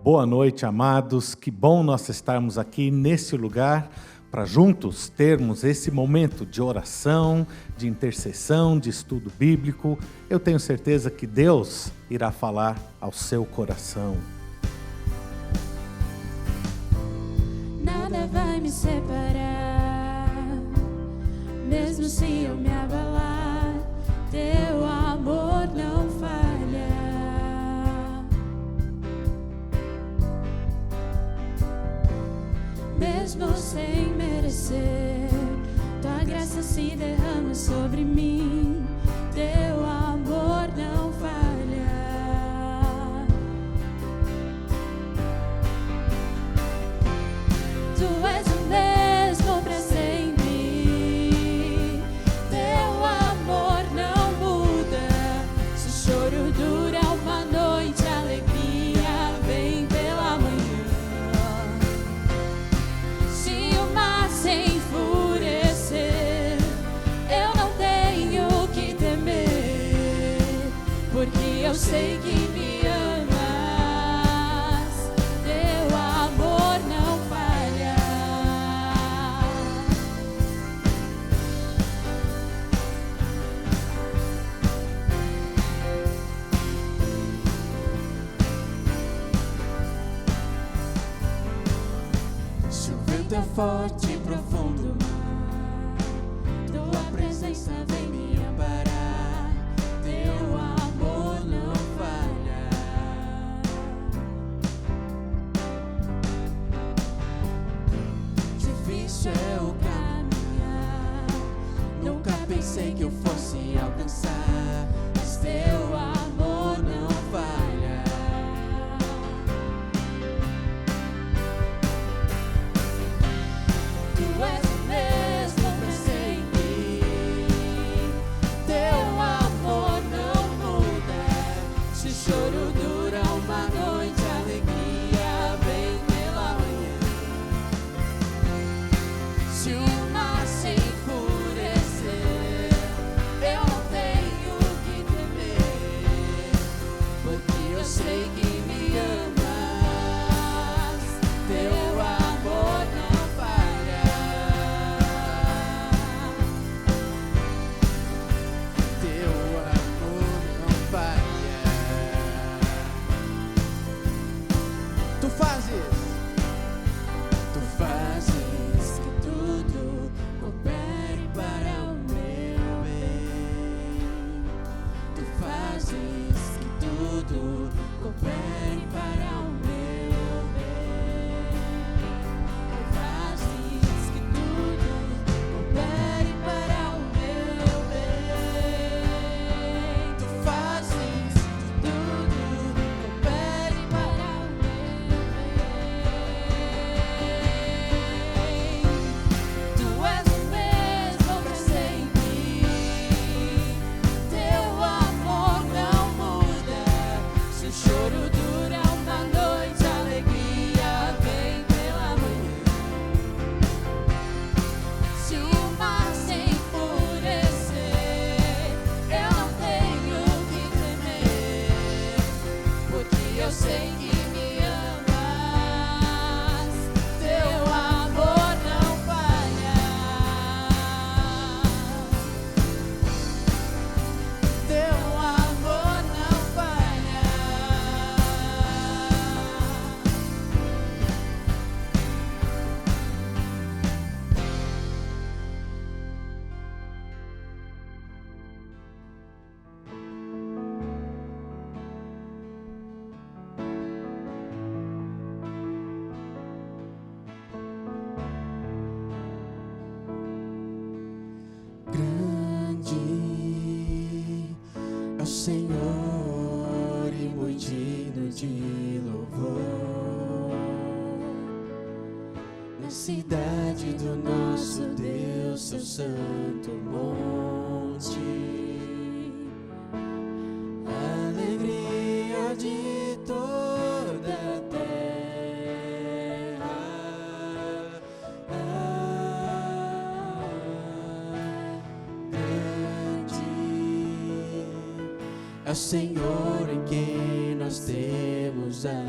Boa noite, amados. Que bom nós estarmos aqui nesse lugar para juntos termos esse momento de oração, de intercessão, de estudo bíblico. Eu tenho certeza que Deus irá falar ao seu coração. Nada vai me separar, mesmo se eu me abalar, teu amor não falha. Mesmo sem merecer, tua graça se derrama sobre mim, teu amor não falha. Tu és o mesmo pra sempre, teu amor não muda. Se o choro dura uma noite, a alegria vem pela manhã. Se o mar se enfurecer, eu não tenho que temer, porque eu sei que me amas, teu amor não falha. Se o vento é forte e profundo mar, tua presença vem me amparar, teu amor não falha. Difícil é o caminhar, nunca pensei que eu fosse alcançar, mas teu amor não falha. Tu és o mesmo pra sempre, tudo coopere para o meu bem. Tu fazes que tudo coopere para o meu bem. Tu fazes que tudo coopere para o meu bem. Tu és o mesmo para sempre. Teu amor não muda. Se o choro dura uma noite, a alegria vem pela manhã. Se o mar se enfurecer, eu não tenho que temer, porque eu sei que me amas. Teu amor não falha. Teu amor não falha. Grande é o Senhor e muito digno de louvor. Na cidade do nosso Deus, seu santo monte, alegria de toda a terra. Grande é o Senhor em quem nós temos a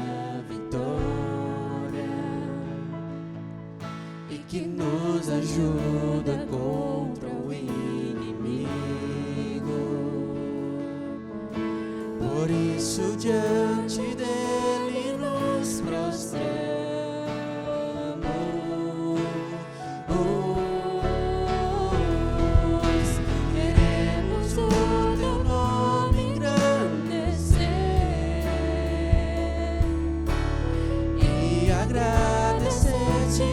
vitória e que nos ajuda contra o inimigo. Por isso diante dele nos prostramos. Queremos o teu nome engrandecer e agradecer-te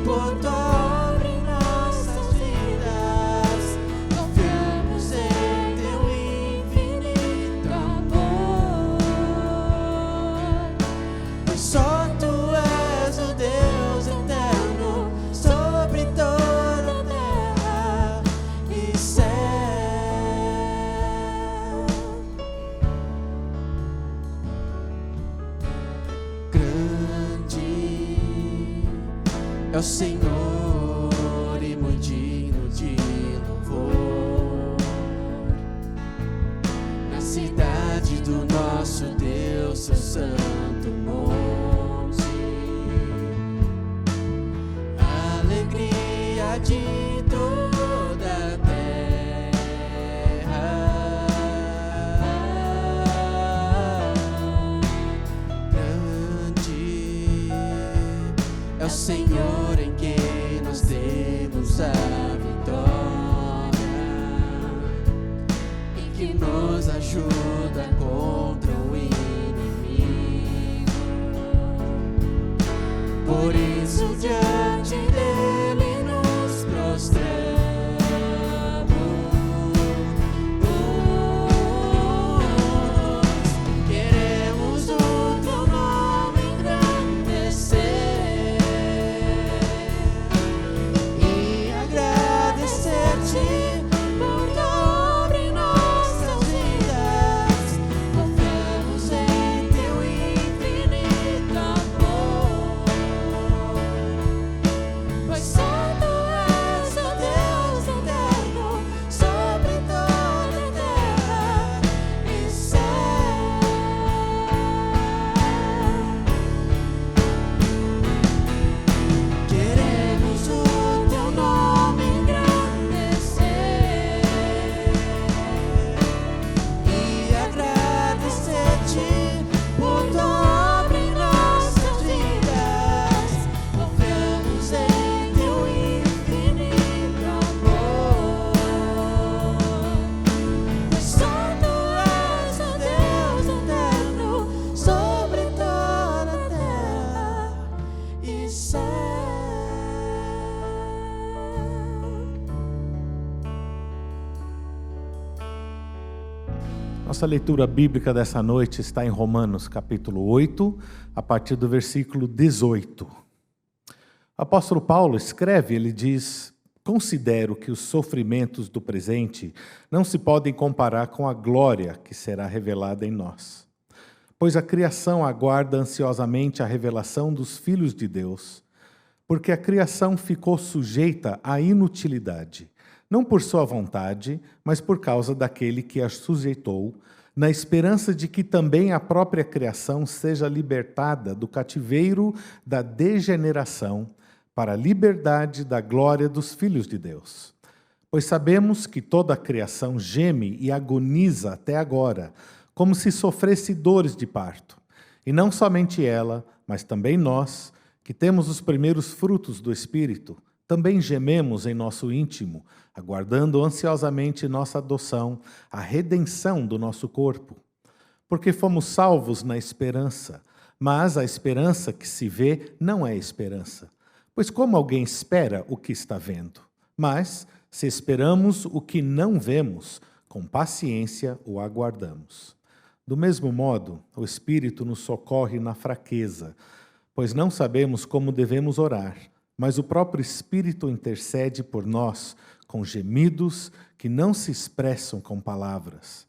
por tua obra em nossas vidas. Confiamos em teu infinito amor, pois só tu és o Deus eterno sobre toda a terra e céu. Grande é o Senhor e muito digno de louvor. Na cidade do nosso Deus, seu santo monte, alegria de toda a terra. Grande é o Senhor em quem nós temos a vitória e que nos ajuda contra o inimigo. Por isso diante dele nos prostramos. Queremos o teu nome engrandecer e agradecer-te por tua obra em nossas vidas. Confiamos em teu infinito amor, Nossa leitura bíblica dessa noite está em Romanos, capítulo 8, a partir do versículo 18. O apóstolo Paulo escreve, ele diz: considero que os sofrimentos do presente não se podem comparar com a glória que será revelada em nós. Pois a criação aguarda ansiosamente a revelação dos filhos de Deus, porque a criação ficou sujeita à inutilidade, não por sua vontade, mas por causa daquele que a sujeitou, na esperança de que também a própria criação seja libertada do cativeiro da degeneração para a liberdade da glória dos filhos de Deus. Pois sabemos que toda a criação geme e agoniza até agora, como se sofresse dores de parto. E não somente ela, mas também nós, que temos os primeiros frutos do Espírito, também gememos em nosso íntimo, aguardando ansiosamente nossa adoção, a redenção do nosso corpo. Porque fomos salvos na esperança, mas a esperança que se vê não é esperança. Pois como alguém espera o que está vendo? Mas, se esperamos o que não vemos, com paciência o aguardamos. Do mesmo modo, o Espírito nos socorre na fraqueza, pois não sabemos como devemos orar, mas o próprio Espírito intercede por nós com gemidos que não se expressam com palavras.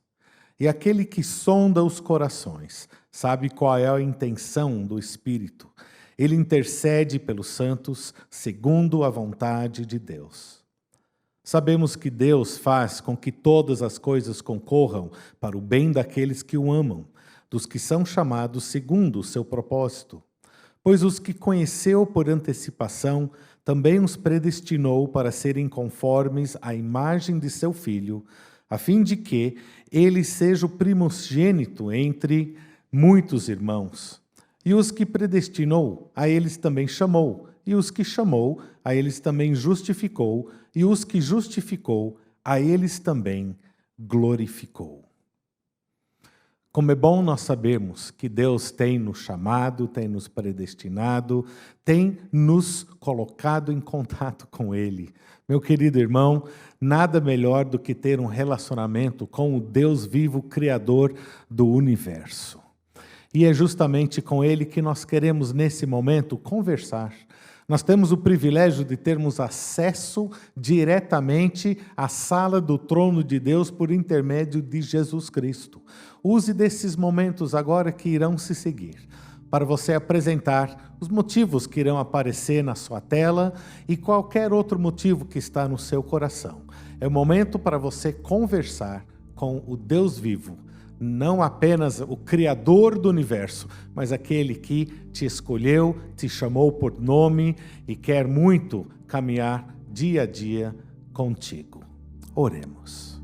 E aquele que sonda os corações sabe qual é a intenção do Espírito. Ele intercede pelos santos segundo a vontade de Deus. Sabemos que Deus faz com que todas as coisas concorram para o bem daqueles que o amam, dos que são chamados segundo o seu propósito. Pois os que conheceu por antecipação, também os predestinou para serem conformes à imagem de seu Filho, a fim de que ele seja o primogênito entre muitos irmãos. E os que predestinou, a eles também chamou. E os que chamou, a eles também justificou. E os que justificou, a eles também glorificou. Como é bom nós sabermos que Deus tem nos chamado, tem nos predestinado, tem nos colocado em contato com Ele. Meu querido irmão, nada melhor do que ter um relacionamento com o Deus vivo, Criador do universo. E é justamente com Ele que nós queremos, nesse momento, conversar. Nós temos o privilégio de termos acesso diretamente à sala do trono de Deus por intermédio de Jesus Cristo. Use desses momentos agora que irão se seguir, para você apresentar os motivos que irão aparecer na sua tela e qualquer outro motivo que está no seu coração. É o momento para você conversar com o Deus vivo, não apenas o Criador do universo, mas aquele que te escolheu, te chamou por nome e quer muito caminhar dia a dia contigo. Oremos.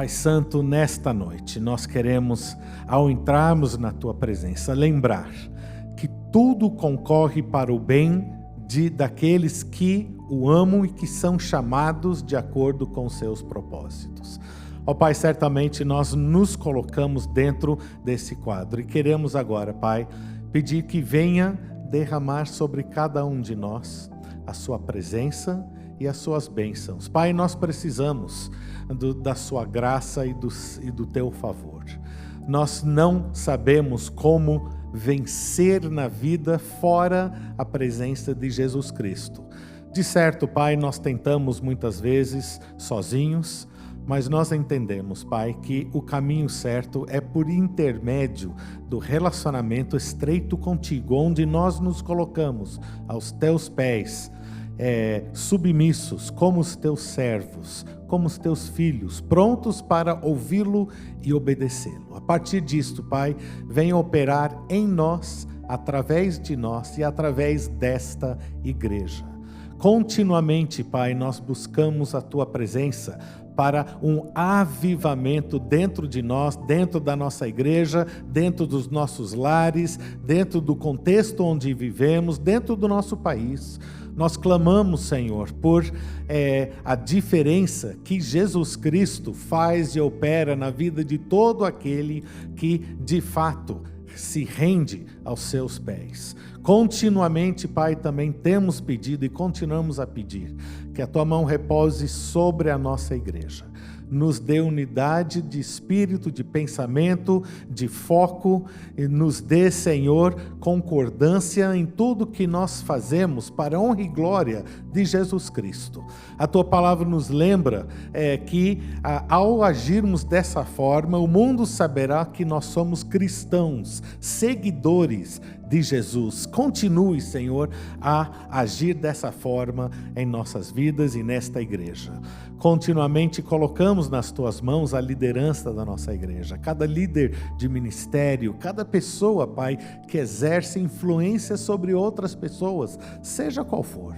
Pai Santo, nesta noite, nós queremos, ao entrarmos na Tua presença, lembrar que tudo concorre para o bem daqueles que o amam e que são chamados de acordo com seus propósitos. Ó Pai, certamente nós nos colocamos dentro desse quadro e queremos agora, Pai, pedir que venha derramar sobre cada um de nós a Sua presença e as Suas bênçãos. Pai, nós precisamos da Sua graça e do Teu favor. Nós não sabemos como vencer na vida fora a presença de Jesus Cristo. De certo, Pai, nós tentamos muitas vezes sozinhos, mas nós entendemos, Pai, que o caminho certo é por intermédio do relacionamento estreito contigo, onde nós nos colocamos aos Teus pés, submissos, como os Teus servos, como os Teus filhos, prontos para ouvi-lo e obedecê-lo. A partir disto, Pai, venha operar em nós, através de nós e através desta igreja. Continuamente, Pai, nós buscamos a Tua presença para um avivamento dentro de nós, dentro da nossa igreja, dentro dos nossos lares, dentro do contexto onde vivemos, dentro do nosso país. Nós clamamos, Senhor, por a diferença que Jesus Cristo faz e opera na vida de todo aquele que, de fato, se rende aos seus pés. Continuamente, Pai, também temos pedido e continuamos a pedir que a Tua mão repouse sobre a nossa igreja. Nos dê unidade de espírito, de pensamento, de foco, e nos dê, Senhor, concordância em tudo que nós fazemos para a honra e glória de Jesus Cristo. A Tua palavra nos lembra que ao agirmos dessa forma, o mundo saberá que nós somos cristãos, seguidores de Jesus. Continue, Senhor, a agir dessa forma em nossas vidas e nesta igreja. Continuamente colocamos nas Tuas mãos a liderança da nossa igreja, cada líder de ministério, cada pessoa, Pai, que exerce influência sobre outras pessoas, seja qual for.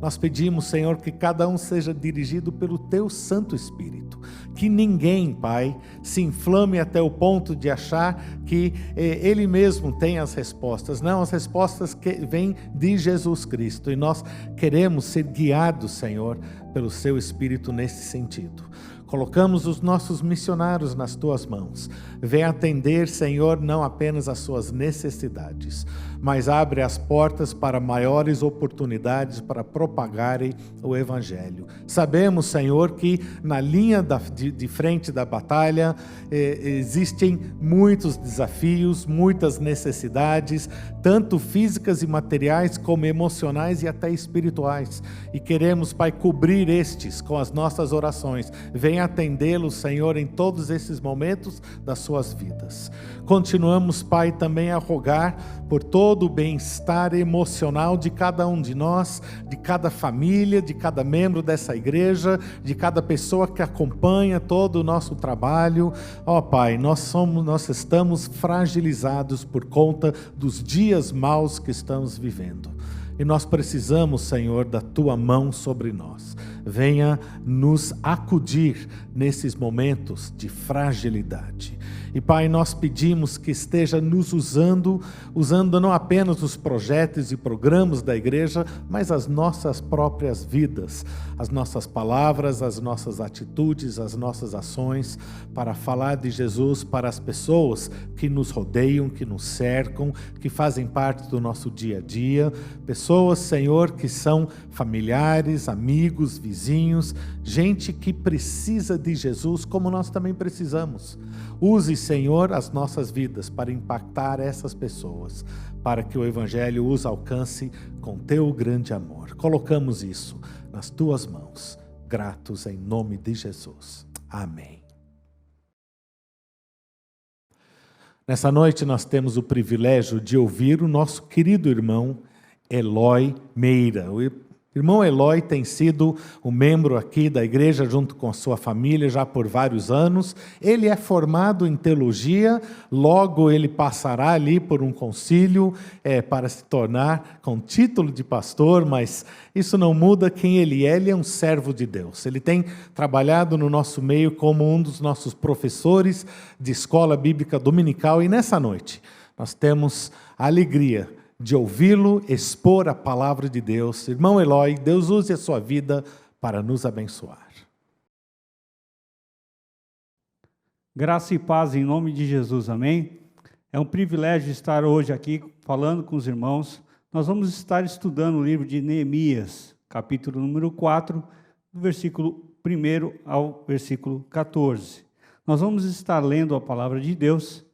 Nós pedimos, Senhor, que cada um seja dirigido pelo Teu Santo Espírito. Que ninguém, Pai, se inflame até o ponto de achar que ele mesmo tem as respostas. Não, as respostas que vêm de Jesus Cristo. E nós queremos ser guiados, Senhor, pelo Seu Espírito nesse sentido. Colocamos os nossos missionários nas Tuas mãos. Vem atender, Senhor, não apenas as suas necessidades, mas abre as portas para maiores oportunidades para propagarem o Evangelho. Sabemos, Senhor, que na linha de frente da batalha existem muitos desafios, muitas necessidades, tanto físicas e materiais, como emocionais e até espirituais. E queremos, Pai, cobrir estes com as nossas orações. Venha atendê-los, Senhor, em todos esses momentos das suas vidas. Continuamos, Pai, também a rogar por todo o bem-estar emocional de cada um de nós, de cada família, de cada membro dessa igreja, de cada pessoa que acompanha todo o nosso trabalho. Ó Pai, nós estamos fragilizados por conta dos dias maus que estamos vivendo. E nós precisamos, Senhor, da Tua mão sobre nós. Venha nos acudir nesses momentos de fragilidade. E, Pai, nós pedimos que esteja nos usando não apenas os projetos e programas da igreja, mas as nossas próprias vidas, as nossas palavras, as nossas atitudes, as nossas ações, para falar de Jesus para as pessoas que nos rodeiam, que nos cercam, que fazem parte do nosso dia a dia. Pessoas, Senhor, que são familiares, amigos, vizinhos, gente que precisa de Jesus como nós também precisamos. Use, Senhor, as nossas vidas para impactar essas pessoas, para que o Evangelho os alcance com Teu grande amor. Colocamos isso nas Tuas mãos, gratos em nome de Jesus. Amém. Nessa noite nós temos o privilégio de ouvir o nosso querido irmão Eloy Meira. Irmão Eloy tem sido um membro aqui da igreja junto com a sua família já por vários anos. Ele é formado em teologia, logo ele passará ali por um concílio para se tornar com título de pastor, mas isso não muda quem ele é um servo de Deus. Ele tem trabalhado no nosso meio como um dos nossos professores de escola bíblica dominical e nessa noite nós temos a alegria de ouvi-lo expor a palavra de Deus. Irmão Eloy, Deus use a sua vida para nos abençoar. Graça e paz em nome de Jesus, amém? É um privilégio estar hoje aqui falando com os irmãos. Nós vamos estar estudando o livro de Neemias, capítulo número 4, do versículo 1 ao versículo 14. Nós vamos estar lendo a palavra de Deus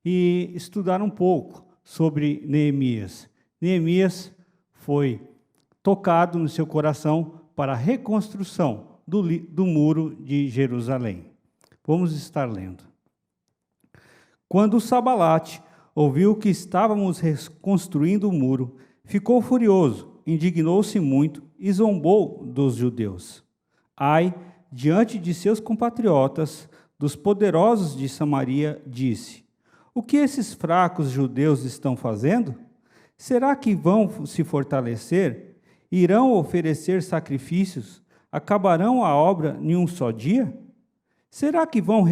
e estudar um pouco sobre Neemias. Neemias foi tocado no seu coração para a reconstrução do muro de Jerusalém. Vamos estar lendo. Quando Sambalate ouviu que estávamos reconstruindo o muro, ficou furioso, indignou-se muito e zombou dos judeus. Ai, diante de seus compatriotas, dos poderosos de Samaria, disse: o que esses fracos judeus estão fazendo? Será que vão se fortalecer? Irão oferecer sacrifícios? Acabarão a obra em um só dia? Será que vão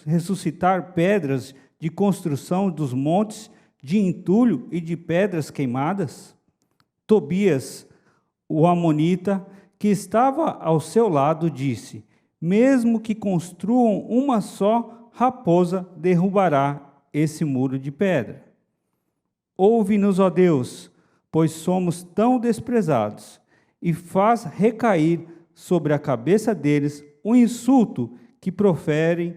ressuscitar pedras de construção dos montes, de entulho e de pedras queimadas? Tobias, o amonita, que estava ao seu lado, disse: mesmo que construam uma só, raposa derrubará esse muro de pedra. Ouve-nos, ó Deus, pois somos tão desprezados, e faz recair sobre a cabeça deles o insulto que proferem.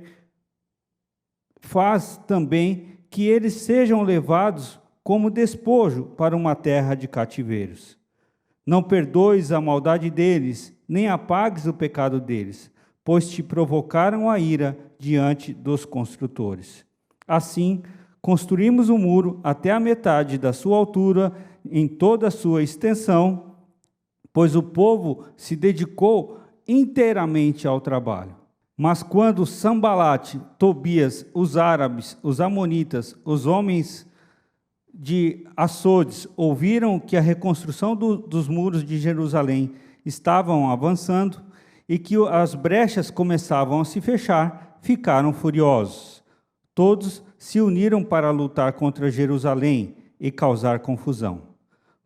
Faz também que eles sejam levados como despojo para uma terra de cativeiros. Não perdoes a maldade deles, nem apagues o pecado deles, pois te provocaram a ira diante dos construtores. Assim, construímos o muro até a metade da sua altura, em toda a sua extensão, pois o povo se dedicou inteiramente ao trabalho. Mas quando Sambalate, Tobias, os árabes, os amonitas, os homens de Assodes ouviram que a reconstrução dos muros de Jerusalém estavam avançando e que as brechas começavam a se fechar, ficaram furiosos. Todos se uniram para lutar contra Jerusalém e causar confusão.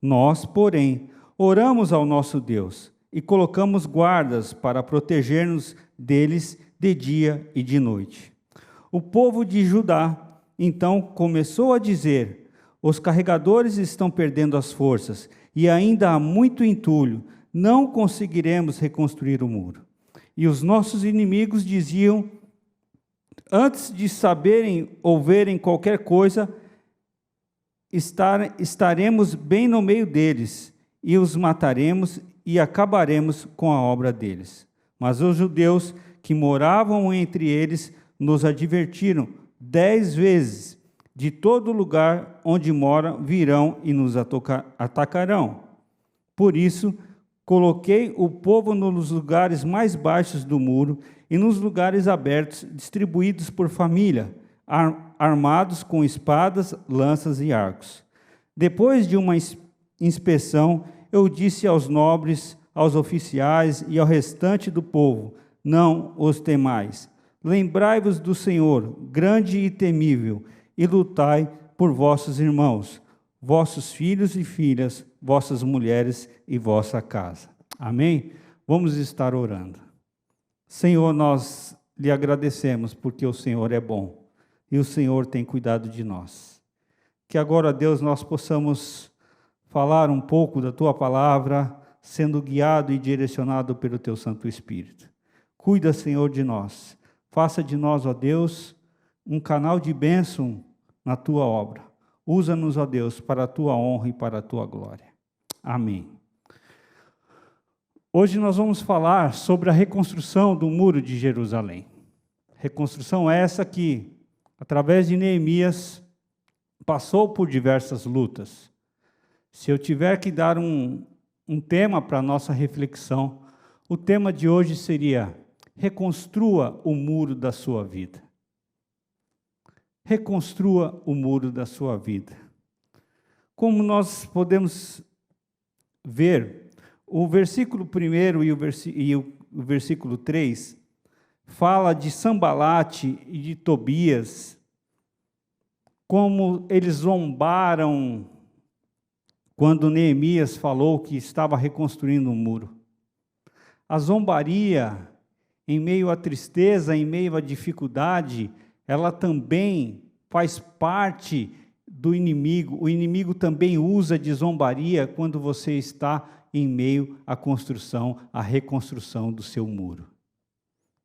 Nós, porém, oramos ao nosso Deus e colocamos guardas para proteger-nos deles de dia e de noite. O povo de Judá, então, começou a dizer: os carregadores estão perdendo as forças e ainda há muito entulho, não conseguiremos reconstruir o muro. E os nossos inimigos diziam: antes de saberem ou verem qualquer coisa, estaremos bem no meio deles, e os mataremos e acabaremos com a obra deles. Mas os judeus que moravam entre eles nos advertiram 10 vezes: de todo lugar onde moram virão e nos atacarão. Por isso, coloquei o povo nos lugares mais baixos do muro e nos lugares abertos, distribuídos por família, armados com espadas, lanças e arcos. Depois de uma inspeção, eu disse aos nobres, aos oficiais e ao restante do povo: não os temais. Lembrai-vos do Senhor, grande e temível, e lutai por vossos irmãos, vossos filhos e filhas, vossas mulheres e vossa casa. Amém? Vamos estar orando. Senhor, nós lhe agradecemos porque o Senhor é bom e o Senhor tem cuidado de nós. Que agora, Deus, nós possamos falar um pouco da Tua palavra, sendo guiado e direcionado pelo Teu Santo Espírito. Cuida, Senhor, de nós. Faça de nós, ó Deus, um canal de bênção na Tua obra. Usa-nos, ó Deus, para a Tua honra e para a Tua glória. Amém. Hoje nós vamos falar sobre a reconstrução do Muro de Jerusalém. Reconstrução essa que, através de Neemias, passou por diversas lutas. Se eu tiver que dar um um tema para a nossa reflexão. O tema de hoje seria: reconstrua o muro da sua vida. Reconstrua o muro da sua vida. Como nós podemos ver, o versículo 1 e o versículo 3 fala de Sambalate e de Tobias, como eles zombaram quando Neemias falou que estava reconstruindo um muro. A zombaria, em meio à tristeza, em meio à dificuldade, ela também faz parte do inimigo. O inimigo também usa de zombaria quando você está em meio à construção, à reconstrução do seu muro.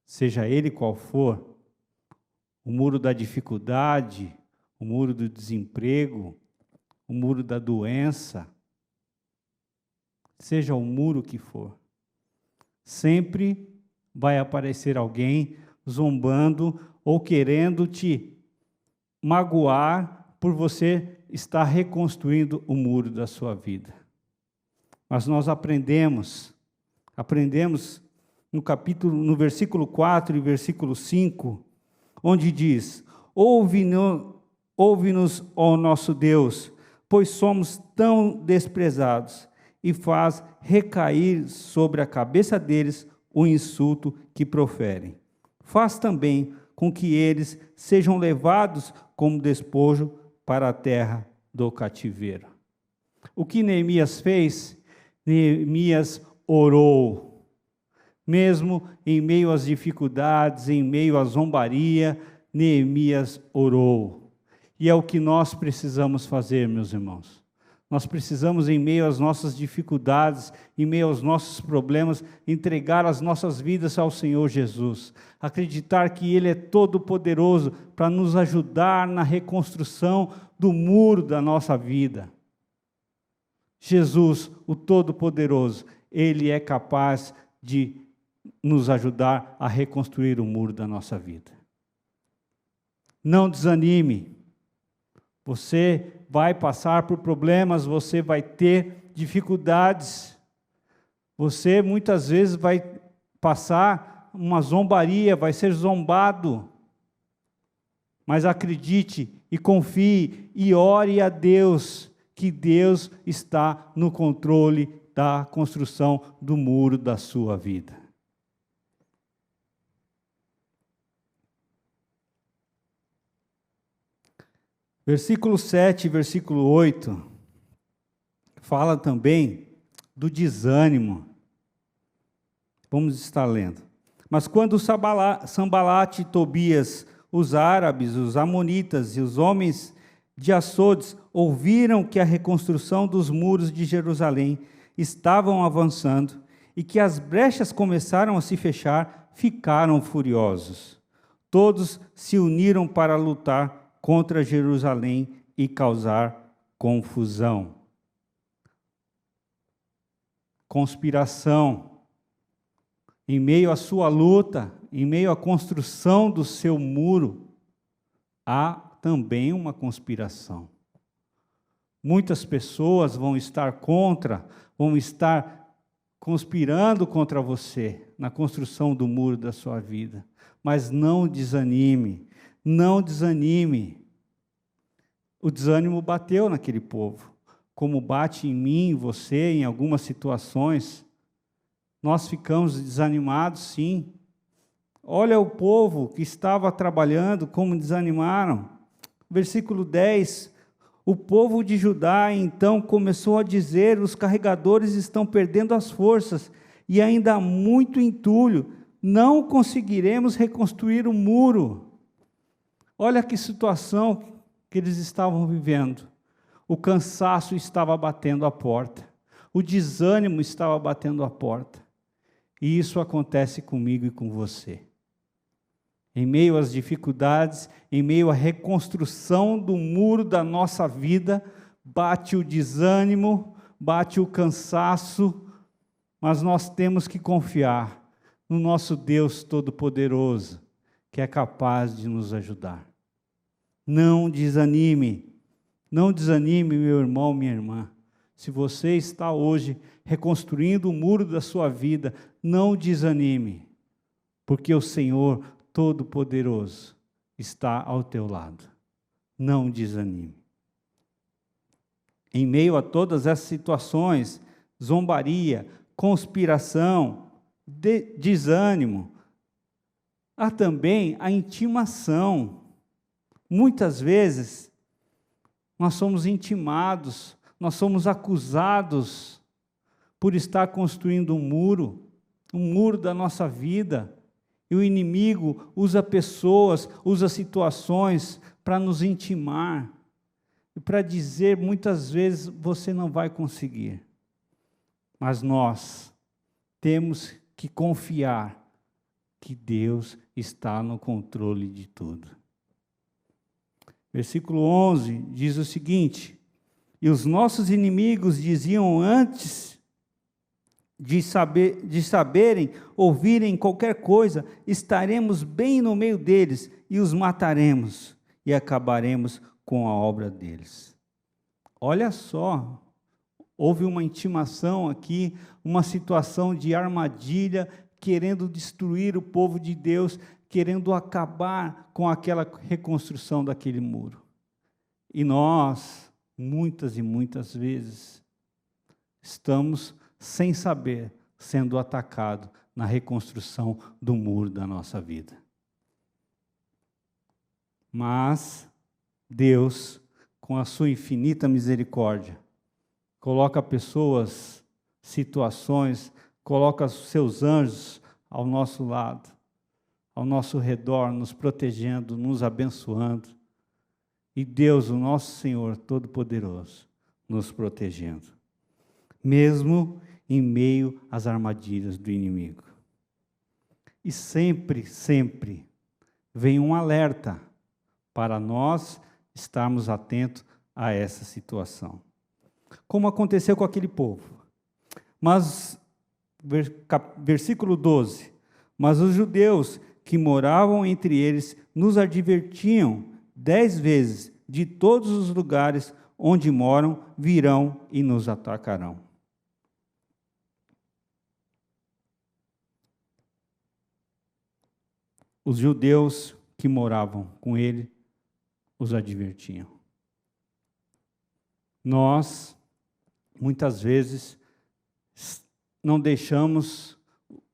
Seja ele qual for, o muro da dificuldade, o muro do desemprego, o muro da doença, seja o muro que for, sempre vai aparecer alguém zombando ou querendo te magoar por você estar reconstruindo o muro da sua vida. Mas nós aprendemos no versículo 4 e versículo 5, onde diz: ouve-nos, ó nosso Deus, pois somos tão desprezados, e faz recair sobre a cabeça deles o insulto que proferem. Faz também com que eles sejam levados como despojo para a terra do cativeiro. O que Neemias fez? Neemias orou. Mesmo em meio às dificuldades, em meio à zombaria, Neemias orou. E é o que nós precisamos fazer, meus irmãos. Nós precisamos, em meio às nossas dificuldades, em meio aos nossos problemas, entregar as nossas vidas ao Senhor Jesus. Acreditar que Ele é todo-poderoso para nos ajudar na reconstrução do muro da nossa vida. Jesus, o Todo-Poderoso, Ele é capaz de nos ajudar a reconstruir o muro da nossa vida. Não desanime. Você vai passar por problemas, você vai ter dificuldades. Você muitas vezes vai passar uma zombaria, vai ser zombado. Mas acredite e confie e ore a Deus, que Deus está no controle da construção do muro da sua vida. Versículo 7 e versículo 8 fala também do desânimo. Vamos estar lendo. Mas quando Sambalate e Tobias, os árabes, os amonitas e os homens de Açodes ouviram que a reconstrução dos muros de Jerusalém estavam avançando e que as brechas começaram a se fechar, ficaram furiosos. Todos se uniram para lutar contra Jerusalém e causar confusão. Conspiração. Em meio à sua luta, em meio à construção do seu muro, há também uma conspiração. Muitas pessoas vão estar conspirando contra você na construção do muro da sua vida. Mas não desanime. Não desanime. O desânimo bateu naquele povo, como bate em mim, em você, em algumas situações. Nós ficamos desanimados, sim. Olha o povo que estava trabalhando, como desanimaram. Versículo 10, o povo de Judá então começou a dizer: os carregadores estão perdendo as forças, e ainda há muito entulho, não conseguiremos reconstruir o muro. Olha que situação que eles estavam vivendo. O cansaço estava batendo a porta. O desânimo estava batendo a porta. E isso acontece comigo e com você. Em meio às dificuldades, em meio à reconstrução do muro da nossa vida, bate o desânimo, bate o cansaço, mas nós temos que confiar no nosso Deus Todo-Poderoso, que é capaz de nos ajudar. Não desanime, meu irmão, minha irmã. se você está hoje reconstruindo o muro da sua vida, não desanime, porque o Senhor Todo-Poderoso está ao teu lado. Não desanime. Em meio a todas essas situações, zombaria, conspiração, desânimo, há também a intimação. Muitas vezes, nós somos intimados, nós somos acusados por estar construindo um muro da nossa vida. E o inimigo usa pessoas, usa situações para nos intimar. E para dizer, muitas vezes, você não vai conseguir. Mas nós temos que confiar que Deus está no controle de tudo. Versículo 11 diz o seguinte: e os nossos inimigos diziam antes de saberem, ouvirem qualquer coisa, estaremos bem no meio deles e os mataremos e acabaremos com a obra deles. Olha só, houve uma intimação aqui, uma situação de armadilha, querendo destruir o povo de Deus, querendo acabar com aquela reconstrução daquele muro. E nós, muitas e muitas vezes, estamos, sem saber, sendo atacados na reconstrução do muro da nossa vida. Mas Deus, com a sua infinita misericórdia, coloca pessoas, situações, coloca os seus anjos ao nosso lado, ao nosso redor, nos protegendo, nos abençoando. E Deus, o nosso Senhor Todo-Poderoso, nos protegendo, mesmo em meio às armadilhas do inimigo. E sempre, sempre vem um alerta para nós estarmos atentos a essa situação. Como aconteceu com aquele povo. Mas, versículo 12, mas os judeus que moravam entre eles nos advertiam 10 vezes, de todos os lugares onde moram, virão e nos atacarão. Os judeus que moravam com ele os advertiam. Nós, muitas vezes, não deixamos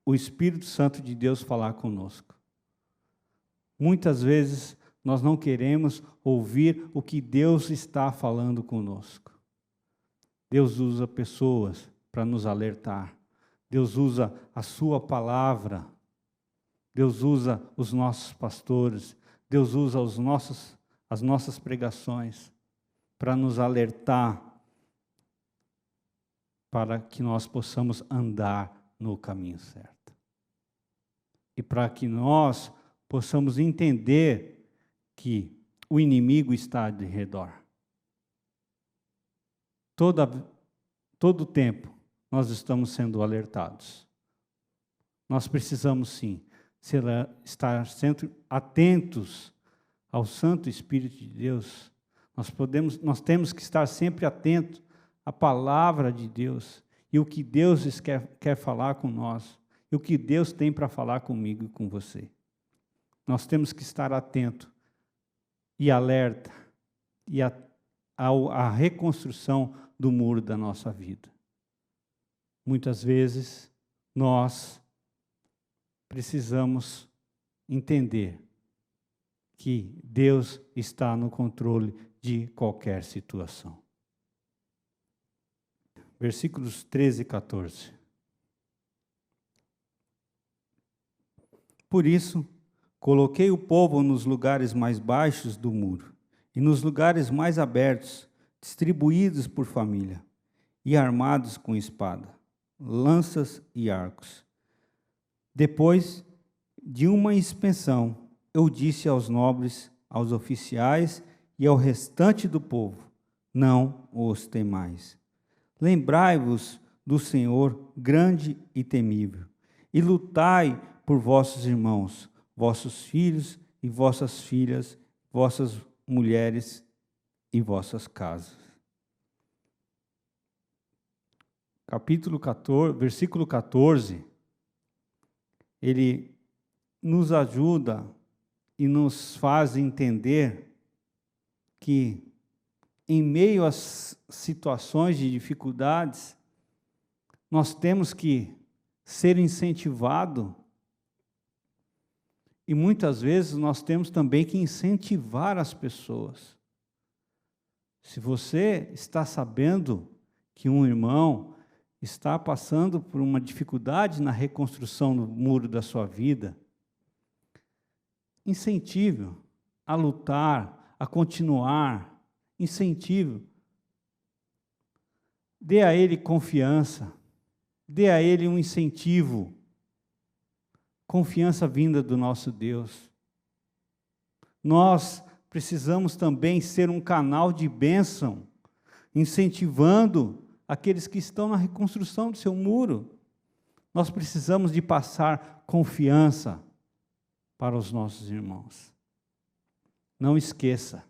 o Espírito Santo de Deus falar conosco. Muitas vezes, nós não queremos ouvir o que Deus está falando conosco. Deus usa pessoas para nos alertar. Deus usa a sua palavra. Deus usa os nossos pastores. Deus usa as nossas pregações para nos alertar, para que nós possamos andar no caminho certo. E para que nós possamos entender que o inimigo está de redor. Todo tempo nós estamos sendo alertados. Nós precisamos sim estar sempre atentos ao Santo Espírito de Deus. Nós temos que estar sempre atentos à palavra de Deus e o que Deus quer falar com nós, e o que Deus tem para falar comigo e com você. Nós temos que estar atentos e alerta e a reconstrução do muro da nossa vida. Muitas vezes nós precisamos entender que Deus está no controle de qualquer situação. Versículos 13 e 14. Por isso, coloquei o povo nos lugares mais baixos do muro e nos lugares mais abertos, distribuídos por família, e armados com espada, lanças e arcos. Depois de uma inspeção, eu disse aos nobres, aos oficiais e ao restante do povo: não os temais. Lembrai-vos do Senhor grande e temível, e lutai por vossos irmãos, vossos filhos e vossas filhas, vossas mulheres e vossas casas. capítulo 14, versículo 14, ele nos ajuda e nos faz entender que, em meio às situações de dificuldades, nós temos que ser incentivados e muitas vezes nós temos também que incentivar as pessoas. Se você está sabendo que um irmão está passando por uma dificuldade na reconstrução do muro da sua vida, incentive-o a lutar, a continuar, incentive-o. Dê a ele confiança, dê a ele um incentivo, confiança vinda do nosso Deus. Nós precisamos também ser um canal de bênção, incentivando aqueles que estão na reconstrução do seu muro. Nós precisamos de passar confiança para os nossos irmãos. Não esqueça,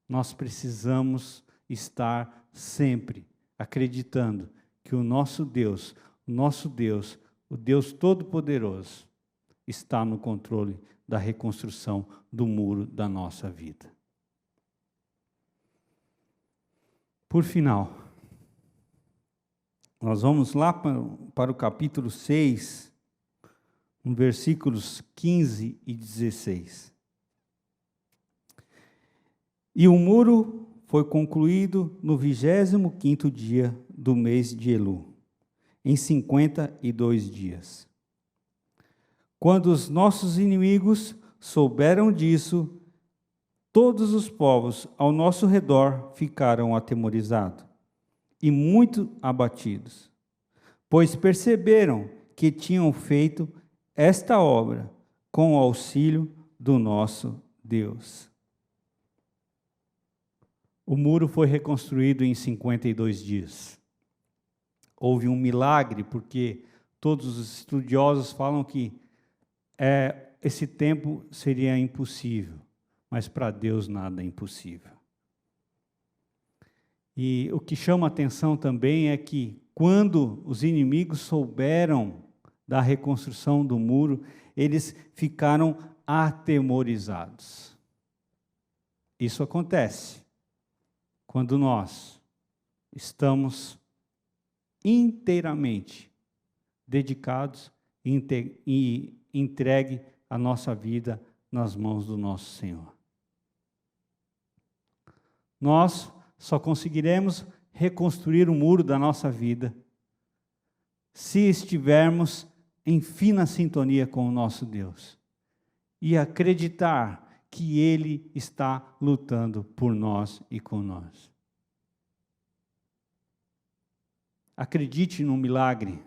nós precisamos estar sempre acreditando que o nosso Deus, o Deus Todo-Poderoso, está no controle da reconstrução do muro da nossa vida. Por final, nós vamos lá para o capítulo 6, versículos 15 e 16. E o muro foi concluído no 25º dia do mês de Elu, em 52 dias. Quando os nossos inimigos souberam disso, todos os povos ao nosso redor ficaram atemorizados e muito abatidos, pois perceberam que tinham feito esta obra com o auxílio do nosso Deus. O muro foi reconstruído em 52 dias. Houve um milagre, porque todos os estudiosos falam que esse tempo seria impossível, mas para Deus nada é impossível. E o que chama a atenção também é que, quando os inimigos souberam da reconstrução do muro, eles ficaram atemorizados. Isso acontece quando nós estamos inteiramente dedicados e entregue a nossa vida nas mãos do nosso Senhor. Nós só conseguiremos reconstruir o muro da nossa vida se estivermos em fina sintonia com o nosso Deus e acreditar que Ele está lutando por nós e com nós. Acredite no milagre,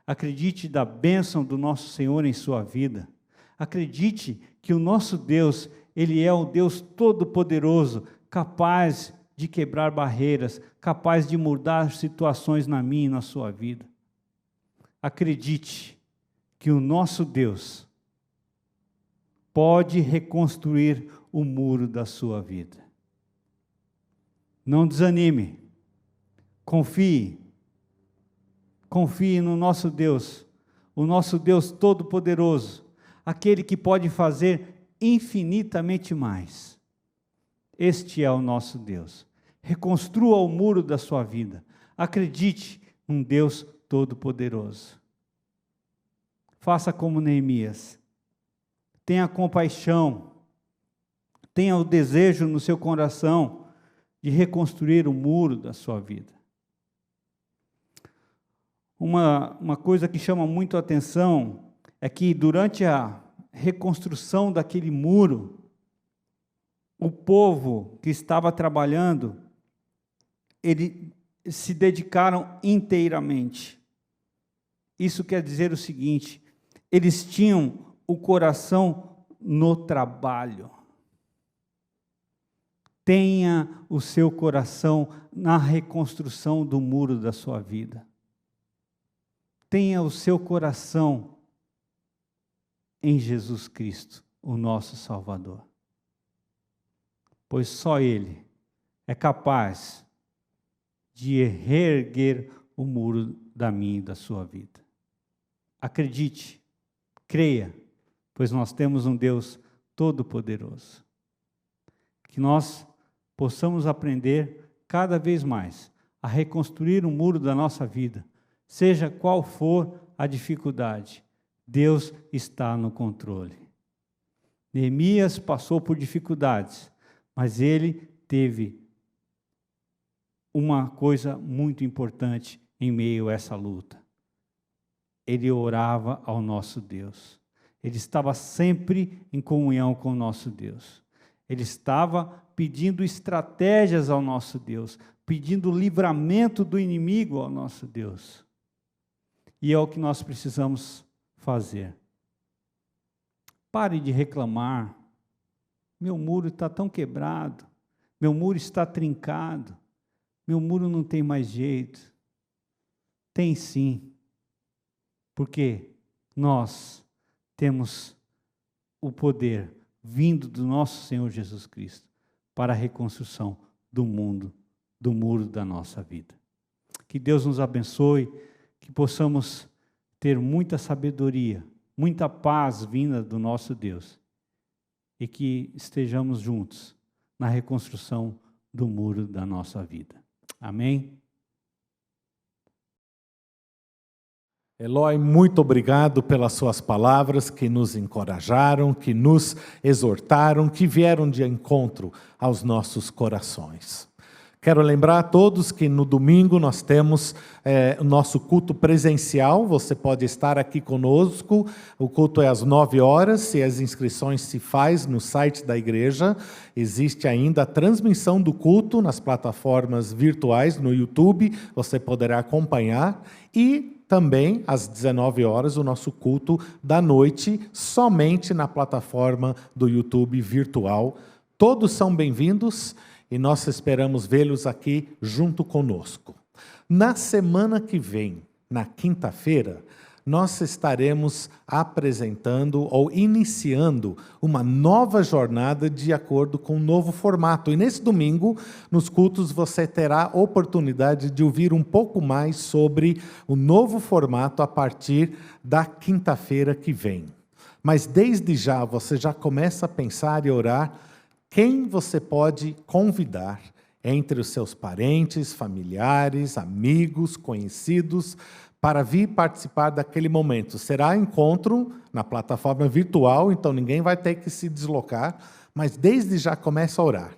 acredite da bênção do nosso Senhor em sua vida, acredite que o nosso Deus, Ele é o Deus Todo-Poderoso, capaz de quebrar barreiras, capaz de mudar situações na minha e na sua vida. Acredite que o nosso Deus pode reconstruir o muro da sua vida. Não desanime, confie no nosso Deus, o nosso Deus Todo-Poderoso, aquele que pode fazer infinitamente mais. Este é o nosso Deus. Reconstrua o muro da sua vida. Acredite num Deus Todo-Poderoso. Faça como Neemias. Tenha compaixão. Tenha o desejo no seu coração de reconstruir o muro da sua vida. Uma coisa que chama muito a atenção é que durante a reconstrução daquele muro, o povo que estava trabalhando, eles se dedicaram inteiramente. Isso quer dizer o seguinte: eles tinham o coração no trabalho. Tenha o seu coração na reconstrução do muro da sua vida. Tenha o seu coração em Jesus Cristo, o nosso Salvador. Pois só Ele é capaz de reerguer o muro da minha e da sua vida. Acredite, creia, pois nós temos um Deus todo-poderoso. Que nós possamos aprender cada vez mais a reconstruir o muro da nossa vida, seja qual for a dificuldade. Deus está no controle. Neemias passou por dificuldades, mas ele teve uma coisa muito importante em meio a essa luta. Ele orava ao nosso Deus. Ele estava sempre em comunhão com o nosso Deus. Ele estava pedindo estratégias ao nosso Deus, pedindo livramento do inimigo ao nosso Deus. E é o que nós precisamos fazer. Pare de reclamar. Meu muro está tão quebrado. Meu muro está trincado. Meu muro não tem mais jeito. Tem sim. Porque nós temos o poder vindo do nosso Senhor Jesus Cristo para a reconstrução do mundo, do muro da nossa vida. Que Deus nos abençoe, que possamos ter muita sabedoria, muita paz vinda do nosso Deus e que estejamos juntos na reconstrução do muro da nossa vida. Amém? Eloy, muito obrigado pelas suas palavras que nos encorajaram, que nos exortaram, que vieram de encontro aos nossos corações. Quero lembrar a todos que no domingo nós temos o nosso culto presencial. Você pode estar aqui conosco. O culto é às 9h e as inscrições se faz no site da igreja. Existe ainda a transmissão do culto nas plataformas virtuais, no YouTube. Você poderá acompanhar. E também, às 19h, o nosso culto da noite, somente na plataforma do YouTube virtual. Todos são bem-vindos e nós esperamos vê-los aqui junto conosco. Na semana que vem, na quinta-feira, nós estaremos apresentando ou iniciando uma nova jornada de acordo com um novo formato. E nesse domingo, nos cultos, você terá oportunidade de ouvir um pouco mais sobre o novo formato a partir da quinta-feira que vem. Mas desde já, você já começa a pensar e orar quem você pode convidar entre os seus parentes, familiares, amigos, conhecidos, para vir participar daquele momento. Será encontro na plataforma virtual, então ninguém vai ter que se deslocar, mas desde já começa a orar.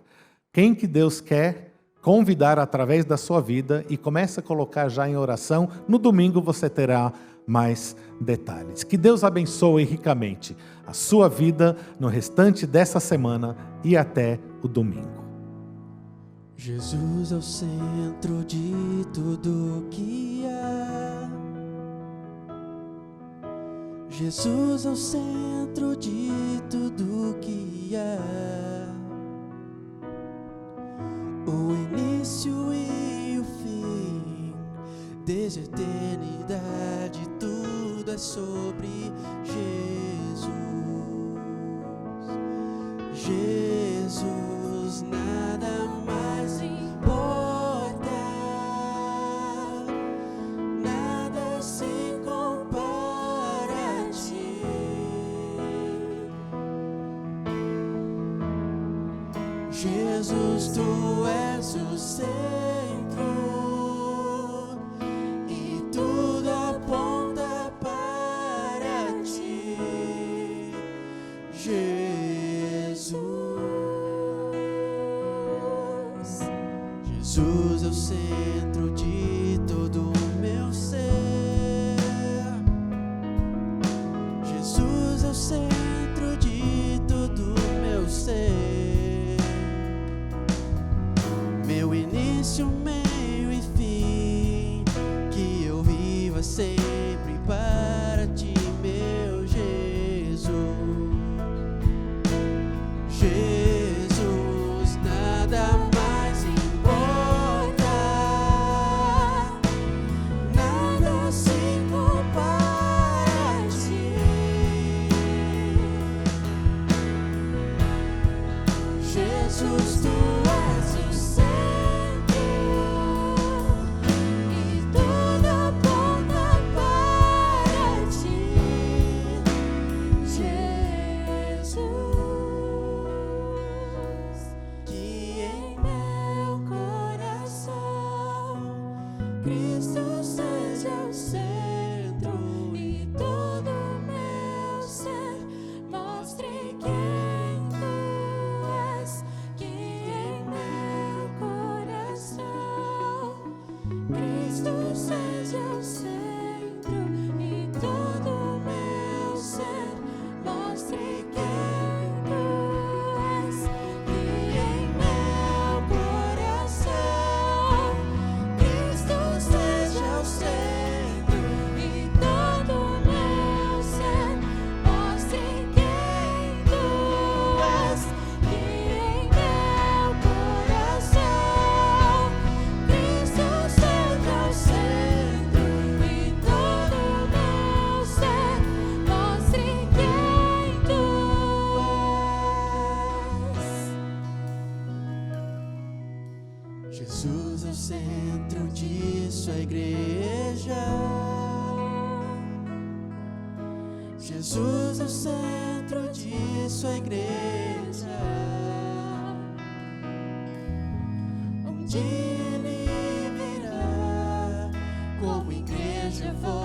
Quem que Deus quer convidar através da sua vida e começa a colocar já em oração, no domingo você terá mais detalhes. Que Deus abençoe ricamente a sua vida no restante dessa semana e até o domingo. Jesus é o centro de tudo que há. Jesus é o centro de tudo que há. O início e o fim, desde a eternidade, tudo é sobre Jesus. Jesus, nada mais importa, nada se compara a ti. Jesus, tu és o centro e tudo aponta para ti. Jesus é o centro de todo o meu ser. Jesus é o centro de todo o meu ser. Meu início, meio e fim, que eu viva sempre para ti, meu Jesus. Jesus, nada mais importa, nada se compara a ti. Jesus, tu és o centro e tudo seja o centro e todo o meu ser mostre quem tu és. Que em meu coração Cristo seja o centro e todo o meu ser mostre quem tu és. Que em meu coração Cristo seja o centro e todo o meu ser mostre quem tu és. Jesus é o centro de sua igreja. Jesus é o centro de sua igreja. Um dia ele virá, como igreja eu vou